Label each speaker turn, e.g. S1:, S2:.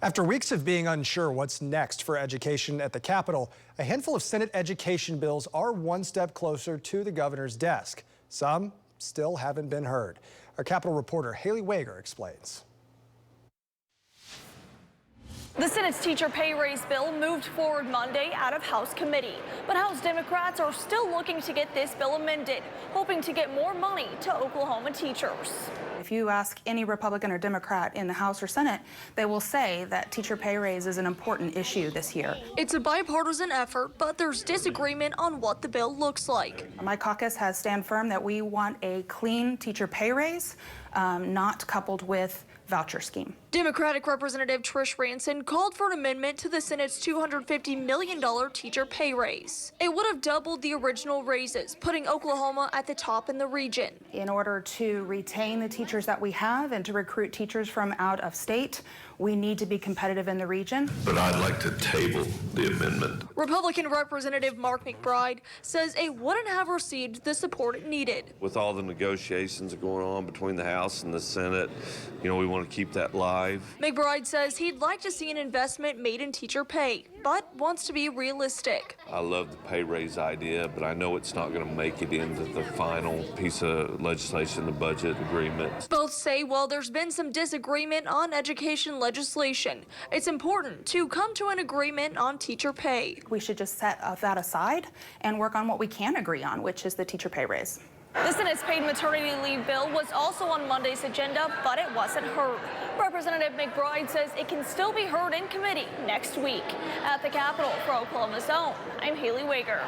S1: After weeks of being unsure what's next for education at the Capitol, a handful of Senate education bills are one step closer to the governor's desk. Some still haven't been heard. Our Capitol reporter Haley Wager explains.
S2: The Senate's teacher pay raise bill moved forward Monday out of House committee, but House Democrats are still looking to get this bill amended, hoping to get more money to Oklahoma teachers.
S3: If you ask any Republican or Democrat in the House or Senate, they will say that teacher pay raise is an important issue this year.
S2: It's a bipartisan effort, but there's disagreement on what the bill looks like.
S3: My caucus has stand firm that we want a clean teacher pay raise, not coupled with voucher scheme.
S2: Democratic Representative Trish Ranson called for an amendment to the Senate's $250 million teacher pay raise. It would have doubled the original raises, putting Oklahoma at the top in the region.
S3: In order to retain the teachers that we have and to recruit teachers from out of state, we need to be competitive in the region.
S4: But I'd like to table the amendment.
S2: Republican Representative Mark McBride says it wouldn't have received the support it needed.
S5: With all the negotiations going on between the House and the Senate, we want to keep that live.
S2: McBride says he'd like to see an investment made in teacher pay, but wants to be realistic.
S5: I love the pay raise idea, but I know it's not going to make it into the final piece of legislation, the budget agreement.
S2: Both say while there's been some disagreement on education legislation, it's important to come to an agreement on teacher pay.
S3: We should just set that aside and work on what we can agree on, which is the teacher pay raise.
S2: The Senate's paid maternity leave bill was also on Monday's agenda, but it wasn't heard. Representative McBride says it can still be heard in committee next week. At the Capitol for Oklahoma's Own, I'm Haley Wager.